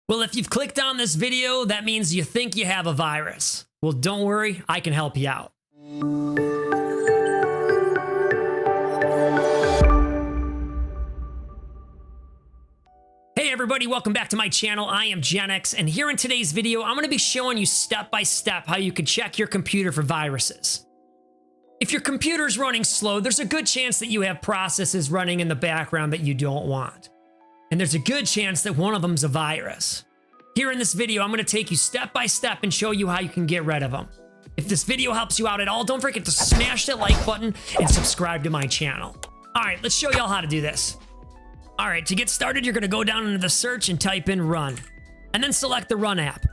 Well, if you've clicked on this video, that means you think you have a virus. Well, don't worry, I can help you out. Hey everybody, welcome back to my channel. I am GenX, and here in today's video, I'm going to be showing you step by step how you can check your computer for viruses. If your computer's running slow, there's a good chance that you have processes running in the background that you don't want. And there's a good chance that one of them's a virus. Here in this video, I'm going to take you step by step and show you how you can get rid of them. If this video helps you out at all, don't forget to smash that like button and subscribe to my channel. All right, let's show y'all how to do this. All right, to get started, you're going to go down into the search and type in run, and then select the run app.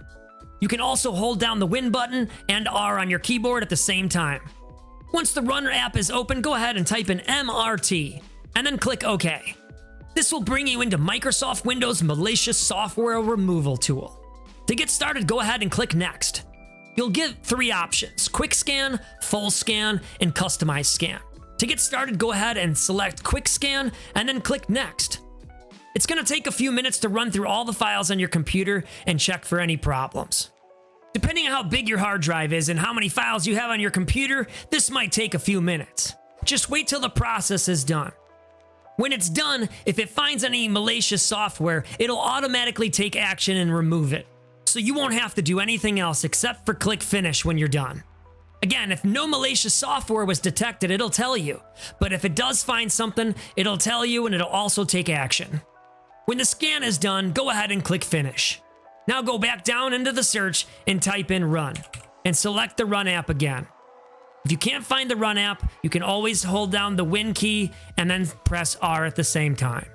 You can also hold down the Win button and R on your keyboard at the same time. Once the run app is open, go ahead and type in MRT, and then click OK. This will bring you into Microsoft Windows Malicious Software Removal Tool. To get started, go ahead and click Next. You'll get three options: Quick Scan, Full Scan, and Customize Scan. To get started, go ahead and select Quick Scan and then click Next. It's going to take a few minutes to run through all the files on your computer and check for any problems. Depending on how big your hard drive is and how many files you have on your computer, this might take a few minutes. Just wait till the process is done. When it's done, if it finds any malicious software, it'll automatically take action and remove it. So you won't have to do anything else except for click Finish when you're done. Again, if no malicious software was detected, it'll tell you. But if it does find something, it'll tell you and it'll also take action. When the scan is done, go ahead and click Finish. Now go back down into the search and type in Run, and select the Run app again. If you can't find the Run app, you can always hold down the Win key and then press R at the same time.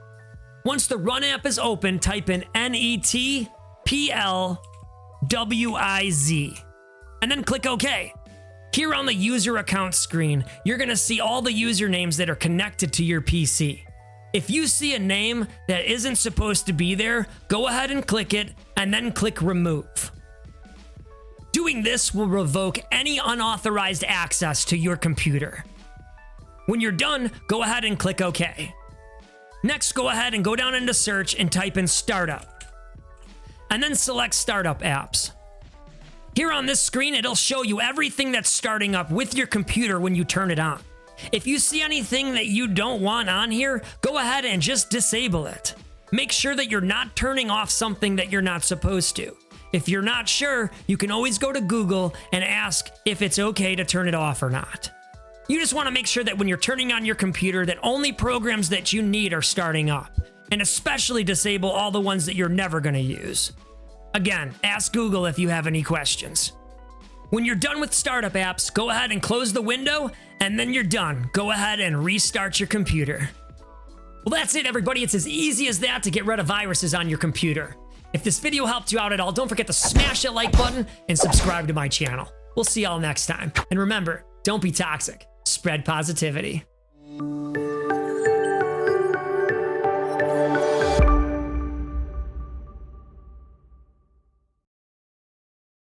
Once the Run app is open, type in NETPLWIZ, and then click OK. Here on the user account screen, you're going to see all the usernames that are connected to your PC. If you see a name that isn't supposed to be there, go ahead and click it, and then click Remove. Doing this will revoke any unauthorized access to your computer. When you're done, go ahead and click OK. Next, go ahead and go down into Search and type in Startup, and then select Startup Apps. Here on this screen, it'll show you everything that's starting up with your computer when you turn it on. If you see anything that you don't want on here, go ahead and just disable it. Make sure that you're not turning off something that you're not supposed to. If you're not sure, you can always go to Google and ask if it's okay to turn it off or not. You just want to make sure that when you're turning on your computer that only programs that you need are starting up, and especially disable all the ones that you're never going to use. Again, ask Google if you have any questions. When you're done with startup apps, go ahead and close the window, and then you're done. Go ahead and restart your computer. Well, that's it, everybody. It's as easy as that to get rid of viruses on your computer. If this video helped you out at all, don't forget to smash that like button and subscribe to my channel. We'll see y'all next time. And remember, don't be toxic. Spread positivity.